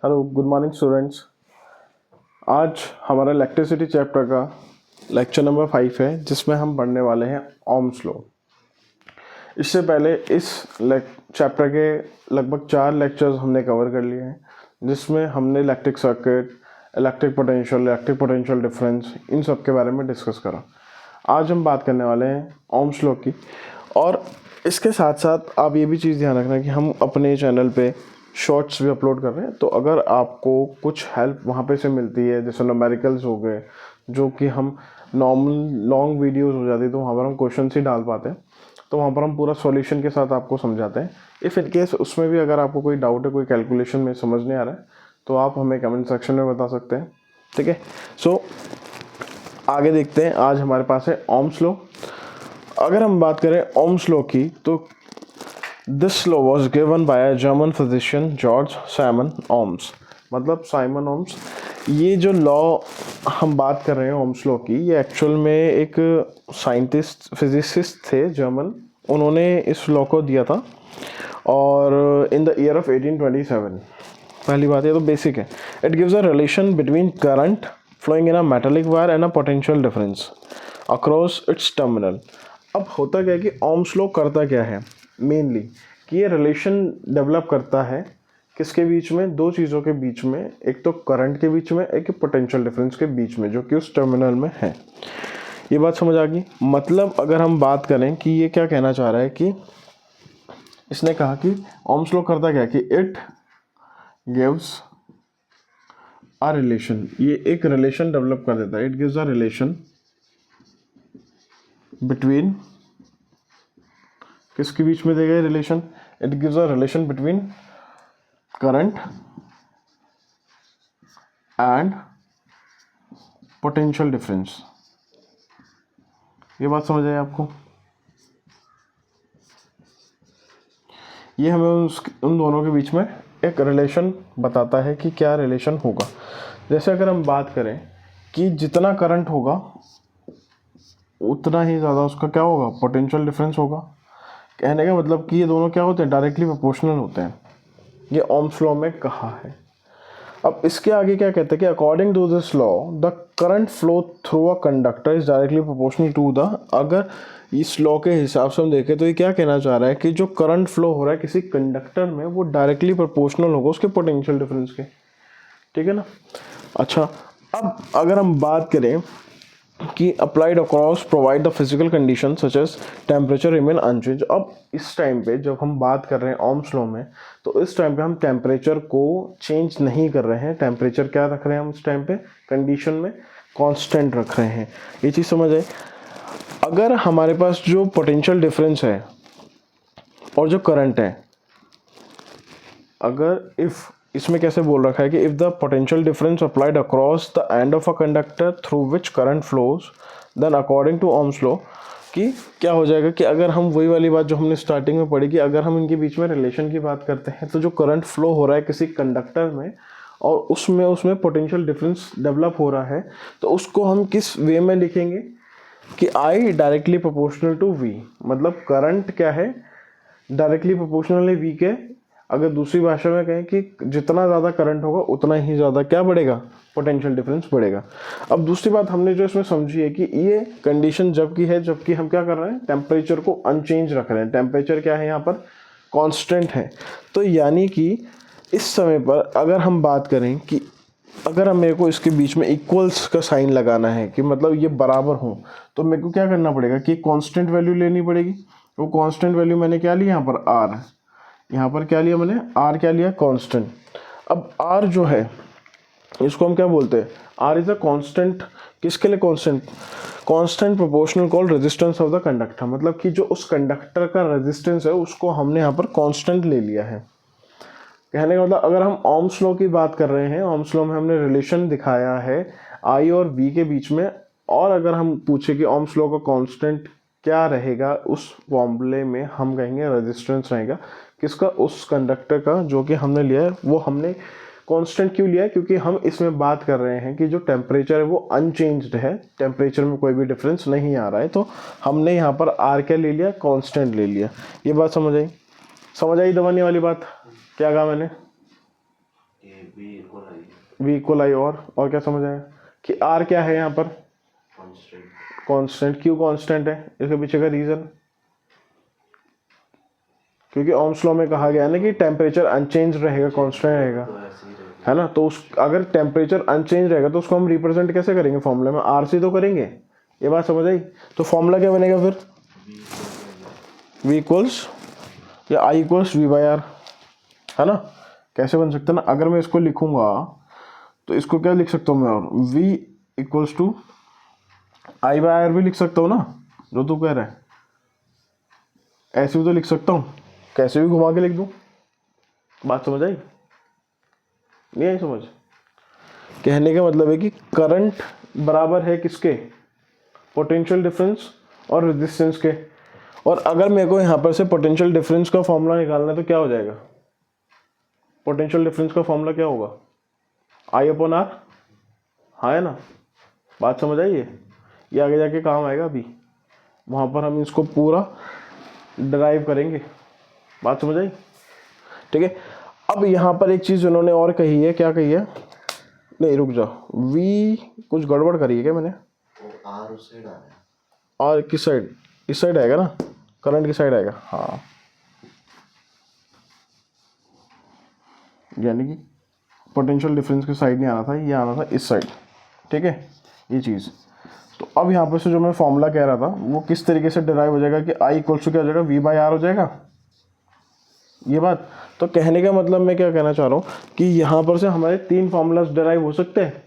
Hello, good morning students. आज हमारा electricity chapter का लेक्चर नंबर 5 है, जिसमें हम पढ़ने वाले हैं ओम्स लॉ। इससे पहले इस चैप्टर के लगभग 4 लेक्चर्स हमने कवर कर लिए हैं, जिसमें हमने electric circuit, electric potential difference, इन सब के बारे में डिस्कस करा। आज हम बात करने वाले हैं ओम्स लॉ की। और इसके साथ साथ आप ये भी चीज़ ध्यान रखना कि हम अपने चैनल पे शॉर्ट्स भी अपलोड कर रहे हैं, तो अगर आपको कुछ हेल्प वहाँ पे से मिलती है, जैसे न्यूमेरिकल्स हो गए, जो कि हम नॉर्मल लॉन्ग वीडियोस हो जाती है तो वहाँ पर हम क्वेश्चन ही डाल पाते हैं, तो वहाँ पर हम पूरा सॉल्यूशन के साथ आपको समझाते हैं। इफ़ इन केस उसमें भी अगर आपको कोई डाउट है, कोई कैलकुलेशन में समझ नहीं आ रहा है, तो आप हमें कमेंट सेक्शन में बता सकते हैं। ठीक है, सो आगे देखते हैं। आज हमारे पास है ओम्स लॉ। अगर हम बात करें ओम्स लॉ की, तो this law was given by a German physician George Simon Ohm's, मतलब साइमन ओम्स। ये जो लॉ हम बात कर रहे हैं ओम्स लॉ की, ये एक्चुअल में एक साइंटिस्ट फिजिसिस्ट थे जर्मन, उन्होंने इस लॉ को दिया था, और इन द ईयर ऑफ 1827। पहली बात ये तो बेसिक है। It gives a relation between current flowing in a metallic wire and a potential difference across its terminal. अब होता क्या है कि ओम्स लॉ करता क्या है मेनली, कि ये रिलेशन डेवलप करता है किसके बीच में, दो चीज़ों के बीच में, एक तो करंट के बीच में, एक पोटेंशियल डिफरेंस के बीच में, जो कि उस टर्मिनल में है। ये बात समझ आ गई। मतलब अगर हम बात करें कि ये क्या कहना चाह रहा है, कि इसने कहा कि ओम्स लॉ करता क्या है कि इट गिव्स अ रिलेशन, ये एक रिलेशन डेवलप कर देता है। It gives a relation between, किसके बीच में देगा ये relation, it gives a relation between current and potential difference. ये बात समझ आई आपको? ये हमें उन दोनों के बीच में एक रिलेशन बताता है कि क्या रिलेशन होगा। जैसे अगर हम बात करें कि जितना करंट होगा उतना ही ज़्यादा उसका क्या होगा, पोटेंशियल डिफरेंस होगा। कहने का मतलब कि ये दोनों क्या होते हैं, डायरेक्टली प्रोपोर्शनल होते हैं। ये ओम्स लॉ में कहा है। अब इसके आगे क्या कहते हैं कि according to this law the current flow through a conductor is directly proportional to the, अगर इस लॉ के हिसाब से हम देखें तो ये क्या कहना चाह रहा है कि जो करंट फ्लो हो रहा है किसी कंडक्टर में, वो डायरेक्टली प्रोपोर्शनल होगा उसके पोटेंशियल डिफरेंस के। ठीक है ना। अच्छा, अब अगर हम बात करें कि applied across provide the physical condition such as temperature remain unchange. अब इस टाइम पे जब हम बात कर रहे हैं ओम्स लॉ में, तो इस टाइम पे हम टेम्परेचर को चेंज नहीं कर रहे हैं। टेम्परेचर क्या रख रहे हैं हम इस टाइम पे कंडीशन में, कांस्टेंट रख रहे हैं। ये चीज़ समझ आए। अगर हमारे पास जो पोटेंशियल डिफरेंस है और जो करंट है, अगर इफ़ इसमें कैसे बोल रखा है कि if the potential difference applied across the end of a conductor through which current flows, then according to Ohm's law, कि क्या हो जाएगा कि अगर हम वही वाली बात जो हमने स्टार्टिंग में पढ़ी कि अगर हम इनके बीच में रिलेशन की बात करते हैं, तो जो करंट फ्लो हो रहा है किसी कंडक्टर में और उसमें पोटेंशियल डिफरेंस डेवलप हो रहा है, तो उसको हम किस वे में लिखेंगे कि I directly proportional to V. मतलब करंट क्या है, डायरेक्टली प्रोपोर्शनल है वी के। अगर दूसरी भाषा में कहें कि जितना ज़्यादा करंट होगा उतना ही ज़्यादा क्या बढ़ेगा, पोटेंशियल डिफरेंस बढ़ेगा। अब दूसरी बात हमने जो इसमें समझी है कि ये कंडीशन जब की है जबकि हम क्या कर रहे हैं, टेम्परेचर को अनचेंज रख रहे हैं। टेम्परेचर क्या है यहाँ पर, कांस्टेंट है। तो यानी कि इस समय पर अगर हम बात करें कि अगर हम मेरे को इसके बीच में इक्वल्स का साइन लगाना है कि मतलब ये बराबर हो, तो मेरे को क्या करना पड़ेगा कि कांस्टेंट वैल्यू लेनी पड़ेगी। वो कांस्टेंट वैल्यू मैंने क्या लिया यहाँ पर, आर। यहाँ पर क्या लिया मैंने, आर क्या लिया, कांस्टेंट। अब आर जो है इसको हम क्या बोलते हैं, आर इज अ कांस्टेंट। किसके लिए constant, constant proportional called resistance of the conductor. मतलब कि जो उस कंडक्टर का रेजिस्टेंस है उसको हमने यहाँ पर कांस्टेंट ले लिया है। कहने का मतलब अगर हम ओम्स लॉ की बात कर रहे हैं, ओम्स लॉ में हमने रिलेशन दिखाया है आई और वी के बीच में, और अगर हम पूछे कि ओम्स लॉ का कांस्टेंट क्या रहेगा, उस फॉर्मूले में हम कहेंगे रेजिस्टेंस रहेगा। किसका, उस कंडक्टर का जो कि हमने लिया है। वो हमने कांस्टेंट क्यों लिया है, क्योंकि हम इसमें बात कर रहे हैं कि जो टेम्परेचर है वो अनचेंज्ड है, टेम्परेचर में कोई भी डिफरेंस नहीं आ रहा है, तो हमने यहाँ पर आर क्या ले लिया, कांस्टेंट ले लिया। ये बात समझ आई, समझ आई दबाने वाली बात, क्या कहा मैंने। v इक्वल आई और क्या समझ आया कि r क्या है यहाँ पर कांस्टेंट। क्यों कांस्टेंट है, इसके पीछे का रीजन, क्योंकि ओम्स लॉ में कहा गया है ना कि टेम्परेचर अनचेंज रहेगा, कांस्टेंट रहेगा, है ना। तो उस अगर टेम्परेचर अनचेंज रहेगा तो उसको हम रिप्रेजेंट कैसे करेंगे फॉर्मूले में, आर से तो करेंगे। ये बात समझ आई। तो फॉर्मूला क्या बनेगा फिर, v इक्वल्स या i equals v by R, है ना। कैसे बन सकता है ना, अगर मैं इसको लिखूंगा तो इसको क्या लिख सकता हूँ मैं, और v equals to I by R भी लिख सकता हूँ ना, जो तू कह रहा है। ऐसे भी तो लिख सकता हूँ, कैसे भी घुमा के लिख दूँ। बात समझ आई, नहीं आई समझ। कहने का मतलब है कि करंट बराबर है किसके, पोटेंशियल डिफरेंस और रेजिस्टेंस के। और अगर मेरे को यहाँ पर से पोटेंशियल डिफरेंस का फॉर्मूला निकालना है तो क्या हो जाएगा, पोटेंशियल डिफरेंस का फॉर्मूला क्या होगा, आई अपॉन आर, हाँ है ना। बात समझ आई है, ये आगे जाके काम आएगा। अभी वहाँ पर हम इसको पूरा ड्राइव करेंगे। बात समझ आई, ठीक है। अब यहाँ पर एक चीज़ उन्होंने और कही है, क्या कही है, नहीं रुक जाओ, वी कुछ गड़बड़ करी है क्या मैंने, आर उस साइड आ रहा है, और किस साइड, इस साइड आएगा ना, करंट की साइड आएगा, हाँ। यानी कि पोटेंशियल डिफरेंस की साइड नहीं आना था, ये आना था इस साइड, ठीक है, ये चीज़। तो अब यहाँ पर से जो मैं फॉर्मूला कह रहा था वो किस तरीके से डिराइव हो जाएगा कि आई इक्वल्स टू क्या हो जाएगा, वी बाई आर हो जाएगा, ये बात। तो कहने का मतलब मैं क्या कहना चाह रहा हूँ कि यहाँ पर से हमारे तीन फॉर्मूलाज डिराइव हो सकते हैं।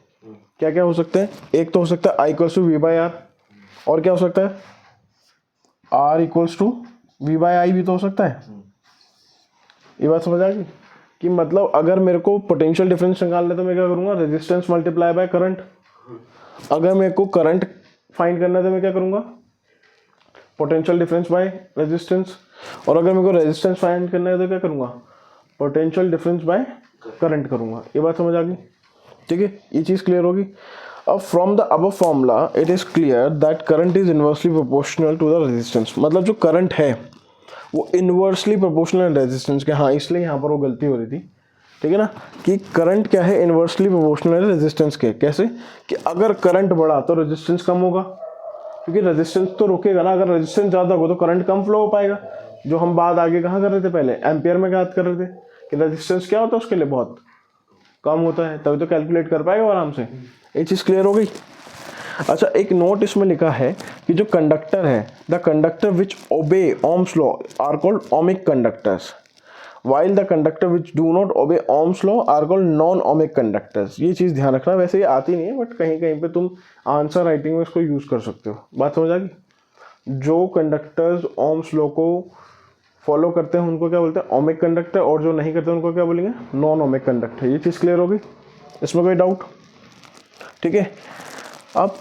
क्या क्या हो सकते हैं, एक तो हो सकता है I equals to V by R, और क्या हो सकता है R equals to V by I भी तो हो सकता है। ये बात समझ आ गई कि मतलब अगर मेरे को पोटेंशियल डिफरेंस निकालना है तो मैं क्या करूँगा, रेजिस्टेंस मल्टीप्लाई बाय करंट। अगर मेरे को करंट फाइंड करना है तो मैं क्या करूँगा, पोटेंशियल डिफरेंस बाय रेजिस्टेंस। और अगर मेरे को रेजिस्टेंस फाइंड करना है तो क्या करूँगा, पोटेंशियल डिफरेंस बाय करंट करूँगा। ये बात समझ आ गई, ठीक है, ये चीज़ क्लियर होगी। अब from the above formula it is clear that current is inversely proportional to the resistance. मतलब जो करंट है वो इनवर्सली प्रोपोर्शनल रेजिस्टेंस के, हाँ इसलिए यहाँ पर वो गलती हो रही थी, ठीक है ना, कि करंट क्या है, इनवर्सली प्रोपोर्शनल है रेजिस्टेंस के। कैसे कि अगर करंट बढ़ा तो रेजिस्टेंस कम होगा, क्योंकि रेजिस्टेंस तो रुकेगा ना, अगर रेजिस्टेंस ज़्यादा होगा तो करंट कम फ्लो हो पाएगा। जो हम बात आगे कहाँ कर रहे थे, पहले एम्पियर में बात कर रहे थे कि रेजिस्टेंस क्या होता है उसके लिए बहुत कम होता है, तभी तो कैलकुलेट कर पाएगा आराम से। ये चीज़ क्लियर हो गई। अच्छा, एक नोट इसमें लिखा है कि जो कंडक्टर है, the conductor which obey Ohm's law are called ohmic conductors, while the conductor which do not obey Ohm's law are called non ohmic conductors. ये चीज़ ध्यान रखना, वैसे ये आती नहीं है बट कहीं कहीं पे तुम आंसर राइटिंग में इसको यूज़ कर सकते हो। बात समझ आ गई। जो कंडक्टर्स ओम्स लॉ को फॉलो करते हैं उनको क्या बोलते हैं, ओमिक कंडक्टर, और जो नहीं करते उनको क्या बोलेंगे, नॉन ओमिक कंडक्टर। ये चीज़ क्लियर हो गई, इसमें कोई डाउट, ठीक है। अब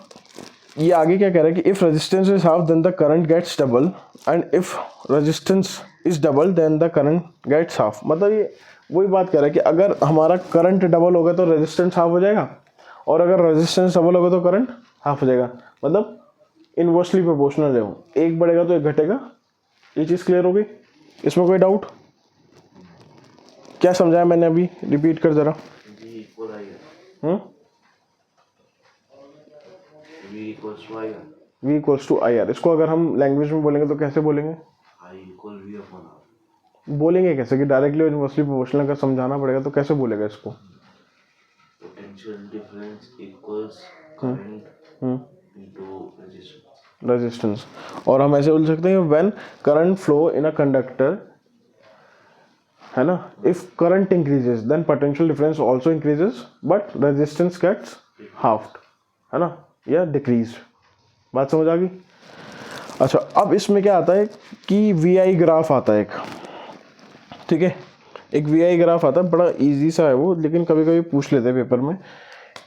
ये आगे क्या कह रहा है कि if resistance is half then the current gets double, and if resistance is double then the current gets half. मतलब ये वही बात कह रहा है कि अगर हमारा करंट डबल होगा तो रेजिस्टेंस हाफ हो जाएगा, और अगर रेजिस्टेंस डबल होगा तो करंट हाफ हो जाएगा। मतलब इनवर्सली प्रोपोर्शनल है वो, एक बढ़ेगा तो एक घटेगा। ये चीज़ क्लियर हो गई, इसमें कोई डाउट? क्या समझाया मैंने अभी, रिपीट कर जरा। v equals to I R. इसको अगर हम लैंग्वेज में बोलेंगे तो कैसे बोलेंगे, I equal V upon R. बोलेंगे कैसे कि डायरेक्टली इनवर्सली प्रोपोर्शनल अगर समझाना पड़ेगा तो कैसे बोलेगा इसको, potential difference equals current into resistance. Resistance. और हम ऐसे बोल सकते हैं when current flow in a conductor, है ना, if current increases then potential difference also increases but resistance gets halved, है ना, या डिक्रीज। बात समझ आ गई। अच्छा, अब इसमें क्या आता है कि वी आई ग्राफ आता है एक, ठीक है, एक वी आई ग्राफ आता है, बड़ा इजी सा है वो, लेकिन कभी कभी पूछ लेते हैं पेपर में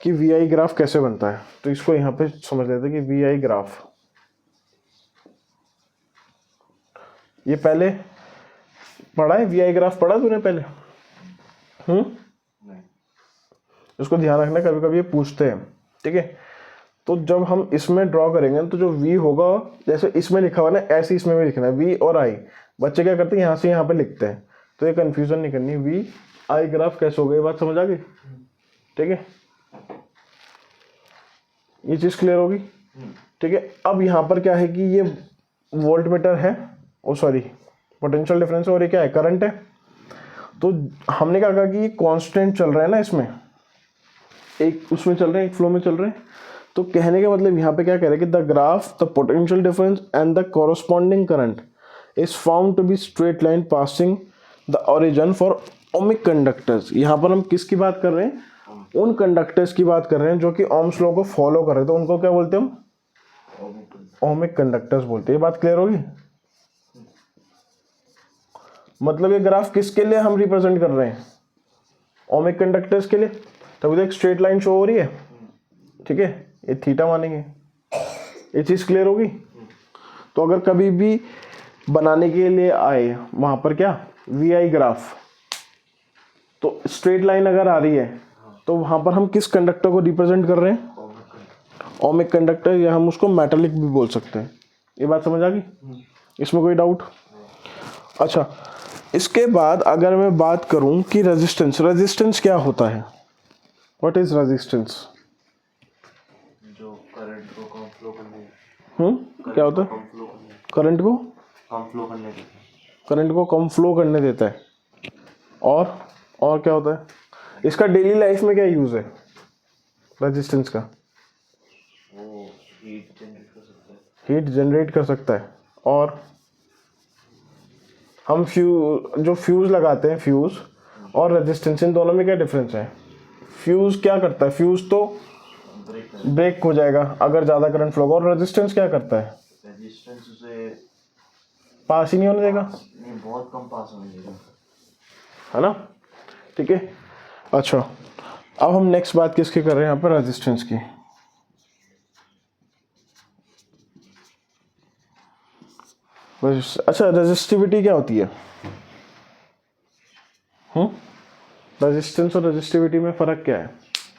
कि वी आई ग्राफ कैसे बनता है। तो इसको यहाँ पे समझ लेते हैं कि वी आई ग्राफ, ये पहले पढ़ा है, वी आई ग्राफ पढ़ा तूने पहले? इसको ध्यान रखना, कभी कभी ये पूछते हैं, ठीक है। तो जब हम इसमें ड्रॉ करेंगे तो जो v होगा, जैसे इसमें लिखा हुआ ना, ऐसे इसमें भी लिखना है v और i। बच्चे क्या करते हैं, यहाँ से यहाँ पे लिखते हैं, तो ये कंफ्यूजन नहीं करनी। v आई ग्राफ कैसे हो गई, बात समझ आ गई? ठीक है, ये चीज क्लियर होगी? ठीक है, अब यहाँ पर क्या है कि ये वोल्ट मीटर है, ओ सॉरी पोटेंशियल डिफरेंस, और ये क्या है, करंट है। तो हमने क्या कहा कि ये कांस्टेंट चल रहा है ना, इसमें एक उसमें चल रहे हैं, एक फ्लो में चल रहे हैं। तो कहने का मतलब यहाँ पे क्या कह रहे हैं कि the graph the potential difference and the corresponding current is found to be straight line passing the origin for ohmic conductors. यहाँ पर हम किसकी बात कर रहे हैं, उन कंडक्टर्स की बात कर रहे हैं जो कि ओम्स लॉ को फॉलो कर रहे हैं। तो उनको क्या बोलते हैं हम, ओमिक कंडक्टर्स बोलते हैं। ये बात क्लियर होगी? मतलब ये ग्राफ किसके लिए हम रिप्रेजेंट कर रहे हैं, ओमिक कंडक्टर्स के लिए। तभी तो एक स्ट्रेट लाइन शो हो रही है, ठीक है, ये थीटा मानेंगे। ये चीज क्लियर होगी? तो अगर कभी भी बनाने के लिए आए वहां पर क्या वी आई ग्राफ, तो स्ट्रेट लाइन अगर आ रही है तो वहां पर हम किस कंडक्टर को रिप्रेजेंट कर रहे हैं, ओमिक कंडक्टर, या हम उसको मेटालिक भी बोल सकते हैं। ये बात समझ आ गई? इसमें कोई डाउट? अच्छा, इसके बाद अगर मैं बात करूं कि रेजिस्टेंस, रेजिस्टेंस क्या होता है, व्हाट इज रेजिस्टेंस? जो करंट को कम फ्लो करने, क्या होता है, करंट को कम फ्लो करने देता है। करंट को कम फ्लो करने देता है। और क्या होता है, इसका डेली लाइफ में क्या यूज है रेजिस्टेंस का? वो हीट जनरेट कर सकता है। हीट जनरेट कर सकता है। और हम जो फ्यूज लगाते हैं, फ्यूज और रेजिस्टेंस, इन दोनों में क्या डिफरेंस है? फ्यूज क्या करता है, फ्यूज तो ब्रेक हो जाएगा अगर ज्यादा करंट फ्लो होगा, और रेजिस्टेंस क्या करता है, रेजिस्टेंस उसे पास ही नहीं होने देगा, नहीं, बहुत कम पास होने देगा, है ना? ठीक है, अच्छा अब हम नेक्स्ट बात किसकी कर रहे हैं यहाँ पर, रेजिस्टेंस की। अच्छा, रेजिस्टिविटी क्या होती है? रेजिस्टेंस और रेजिस्टिविटी में फर्क क्या है?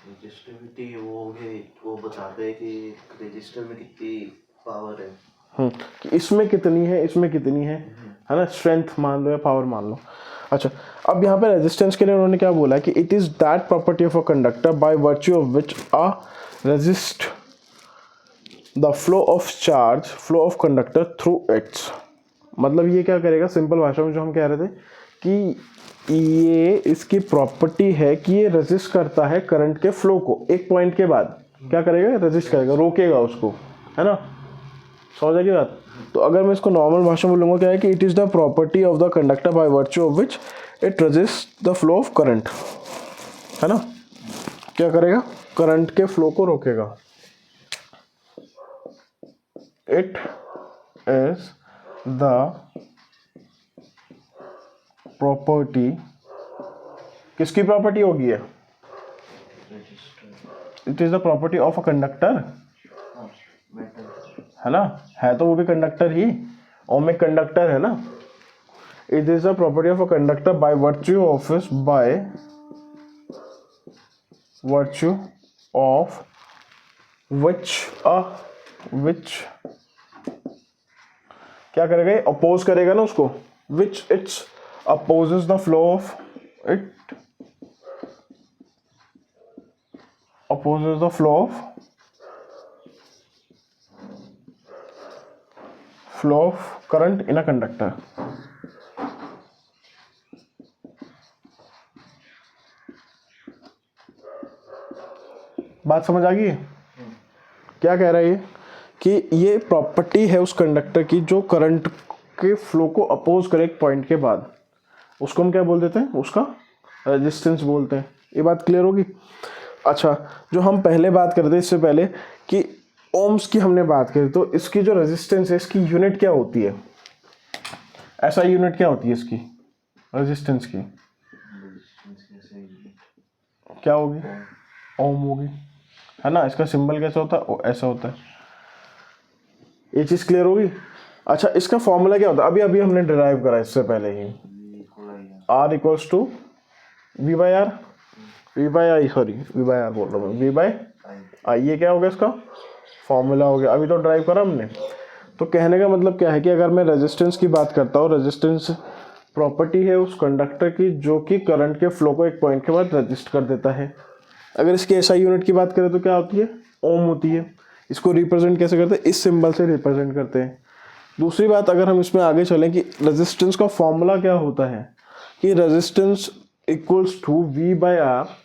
रेजिस्टिविटी वो बताते हैं कि रेजिस्टर में कितनी पावर है, कि इसमें कितनी है, इसमें कितनी है ना, स्ट्रेंथ मान लो या पावर मान लो। अच्छा, अब यहाँ पे रेजिस्टेंस के लिए उन्होंने क्या बोला कि it is that property of a conductor by virtue of which a resist the flow of charge, flow of conductor through it's. मतलब ये क्या करेगा, सिंपल भाषा में जो हम कह रहे थे कि ये इसकी प्रॉपर्टी है कि ये रेजिस्ट करता है करंट के फ्लो को, एक पॉइंट के बाद क्या करेगा, रेजिस्ट करेगा, रोकेगा उसको, है ना? समझ आएगी बात? तो अगर मैं इसको नॉर्मल भाषा में बोलूँगा क्या है कि it is the property of the conductor by virtue of which it resist the flow of current, है ना? क्या करेगा, करंट के फ्लो को रोकेगा। इट इज द प्रॉपर्टी, किसकी प्रॉपर्टी होगी है, it is the property of a conductor, है ना? है तो वो भी कंडक्टर ही, ओमिक कंडक्टर है ना। It is the property of a conductor by virtue of which क्या करेगा, ये अपोज करेगा ना उसको, which its opposes the flow of, it opposes the flow of current in a conductor. बात समझ आ गई? क्या कह रहा है ये कि ये प्रॉपर्टी है उस कंडक्टर की जो करंट के फ्लो को अपोज करे एक पॉइंट के बाद, उसको हम क्या बोल देते हैं, उसका रेजिस्टेंस बोलते हैं। ये बात क्लियर होगी? अच्छा, जो हम पहले बात कर रहे थे इससे पहले कि ओम्स की हमने बात करी, तो इसकी जो रेजिस्टेंस है इसकी यूनिट क्या होती है, ऐसा यूनिट क्या होती है इसकी रेजिस्टेंस की, क्या होगी, ओम होगी, है ना? इसका सिंबल कैसा होता है, ऐसा होता है। ये चीज क्लियर होगी? अच्छा, इसका फॉर्मूला क्या होता है, अभी अभी हमने डिराइव करा इससे पहले ही, R equals to V by R बोल रहा हूँ, वी बाई आई। ये क्या हो गया, इसका फॉर्मूला हो गया, अभी तो ड्राइव करा हमने। तो कहने का मतलब क्या है कि अगर मैं रेजिस्टेंस की बात करता हूँ, रेजिस्टेंस प्रॉपर्टी है उस कंडक्टर की जो कि करंट के फ्लो को एक पॉइंट के बाद रजिस्ट कर देता है। अगर इसकी एसआई यूनिट की बात करें तो क्या होती है, ओम होती है। इसको रिप्रेजेंट कैसे करते हैं, इस सिंबल से रिप्रेजेंट करते हैं। दूसरी बात, अगर हम इसमें आगे चलें कि रेजिस्टेंस का फॉर्मूला क्या होता है कि resistance equals to V by R.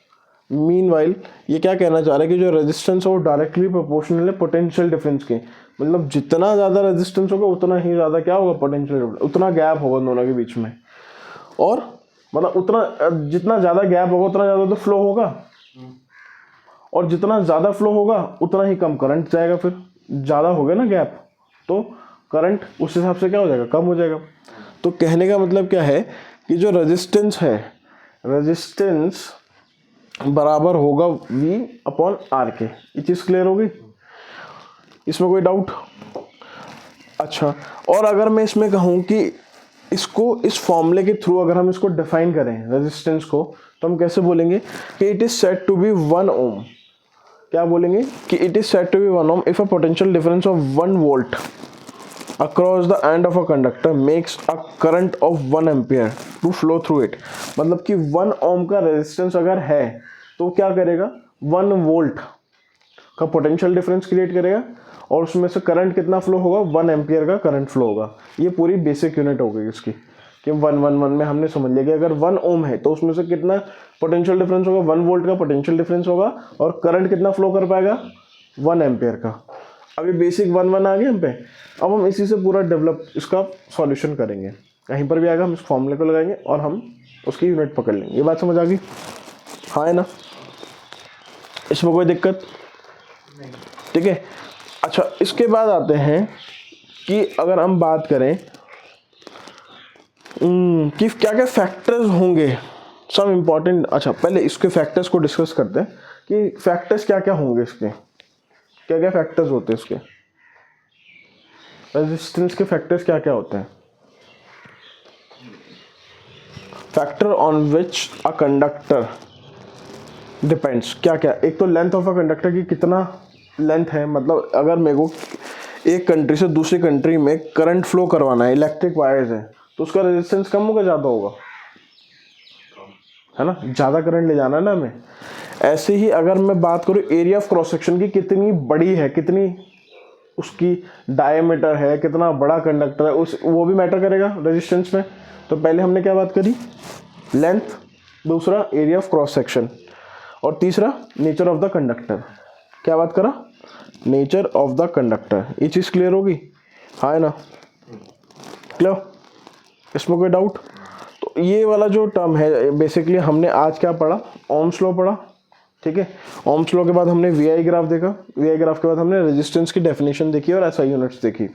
Meanwhile ये क्या कहना चाह रहा है कि जो रेजिस्टेंस है वो डायरेक्टली प्रोपोर्शनल है पोटेंशियल डिफरेंस के। मतलब जितना ज़्यादा रेजिस्टेंस होगा उतना ही ज़्यादा क्या होगा, पोटेंशियल डिफरेंस, उतना गैप होगा दोनों के बीच में। और मतलब उतना जितना ज़्यादा गैप होगा उतना ज़्यादा तो फ्लो होगा, और जितना ज़्यादा फ्लो होगा उतना ही कम करंट जाएगा। फिर ज़्यादा हो गया ना गैप, तो करंट उस हिसाब से क्या हो जाएगा, कम हो जाएगा। तो कहने का मतलब क्या है कि जो रेजिस्टेंस है, रेजिस्टेंस बराबर होगा V अपॉन R के। ये चीज़ क्लियर होगी, इसमें कोई डाउट? अच्छा, और अगर मैं इसमें कहूँ कि इसको इस फॉर्मूले के थ्रू अगर हम इसको डिफाइन करें रेजिस्टेंस को, तो हम कैसे बोलेंगे कि it is said to be 1 ohm. क्या बोलेंगे कि it is said to be 1 ohm if a potential difference of 1 volt across the end of a conductor makes a current of 1 ampere to flow through it। मतलब कि 1 ओम का resistance अगर है तो क्या करेगा, 1 वोल्ट का पोटेंशियल डिफरेंस क्रिएट करेगा, और उसमें से करंट कितना फ्लो होगा, 1 एम्पियर का करंट फ्लो होगा। ये पूरी बेसिक यूनिट हो गई इसकी कि 1 में हमने समझ लिया कि अगर 1 ओम है तो उसमें से कितना पोटेंशियल डिफरेंस होगा, 1 वोल्ट का पोटेंशियल डिफरेंस होगा, और करंट कितना फ्लो कर पाएगा, 1 एम्पियर का। अभी बेसिक 1 आ गए हम पे। अब हम इसी से पूरा डेवलप इसका सॉल्यूशन करेंगे। कहीं पर भी आएगा हम इस फॉर्मूले को लगाएंगे और हम उसकी यूनिट पकड़ लेंगे। ये बात समझ आ गई? हाँ है ना, इसमें कोई दिक्कत नहीं? ठीक है। अच्छा, इसके बाद आते हैं कि अगर हम बात करें कि क्या क्या फैक्टर्स होंगे, सम इम्पॉर्टेंट। अच्छा, पहले इसके फैक्टर्स को डिस्कस करते हैं कि फैक्टर्स क्या क्या होंगे, इसके क्या क्या फैक्टर्स होते हैं, इसके रेजिस्टेंस के फैक्टर्स क्या क्या होते हैं। Factor on which a conductor depends, क्या क्या, एक तो लेंथ ऑफ अ कंडक्टर की कितना लेंथ है। मतलब अगर मेरे को एक कंट्री से दूसरी कंट्री में करंट फ्लो करवाना है, इलेक्ट्रिक वायर्स है, तो उसका रेजिस्टेंस कम होगा ज़्यादा होगा, है ना, ज़्यादा करंट ले जाना है ना हमें। ऐसे ही अगर मैं बात करूँ एरिया ऑफ क्रॉस सेक्शन की कितनी बड़ी है, कितनी उसकी डायमीटर है, कितना बड़ा कंडक्टर है, उस वो भी मैटर करेगा रेजिस्टेंस में। तो पहले हमने क्या बात करी, लेंथ, दूसरा एरिया ऑफ क्रॉस सेक्शन, और तीसरा नेचर ऑफ द कंडक्टर। क्या बात करा, नेचर ऑफ द कंडक्टर। ये चीज़ क्लियर होगी, हाँ है ना, क्लियर? इसमें कोई डाउट? तो ये वाला जो टर्म है बेसिकली हमने आज क्या पढ़ा, ओम्स लॉ पढ़ा। ठीक है, ओम्स लॉ के बाद हमने वी आई ग्राफ देखा, वी आई ग्राफ के बाद हमने रेजिस्टेंस की डेफिनेशन देखी और एसआई यूनिट्स देखी।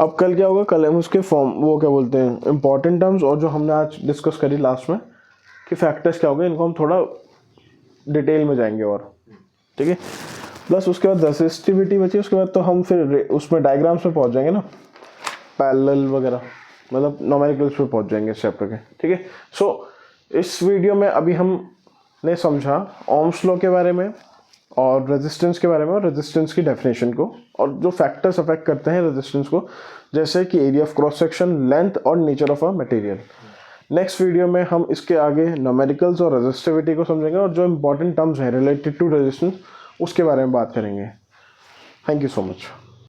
अब कल क्या होगा, कल हम उसके फॉर्म वो क्या बोलते हैं इंपॉर्टेंट टर्म्स, और जो हमने आज डिस्कस करी लास्ट में कि फैक्टर्स क्या हो गए, इनको हम थोड़ा डिटेल में जाएंगे और। ठीक है, प्लस उसके बाद रेसिस्टिविटी बची, उसके बाद तो हम फिर उसमें डायग्राम्स में पहुंच जाएंगे ना, पैरेलल वगैरह, मतलब न्यूमेरिकल्स पे पहुंच जाएंगे इस चैप्टर के। ठीक है, सो इस वीडियो में अभी हमने समझा ओम्स लॉ के बारे में और रेजिस्टेंस के बारे में, और रेजिस्टेंस की डेफिनेशन को, और जो फैक्टर्स अफेक्ट करते हैं रेजिस्टेंस को, जैसे कि area of cross section, length और nature of a material. Next video में हम इसके आगे न्यूमेरिकल्स और रेजिस्टिविटी को समझेंगे, और जो इंपॉर्टेंट टर्म्स हैं रिलेटेड टू रेजिस्टेंस उसके बारे में बात करेंगे। Thank you so much.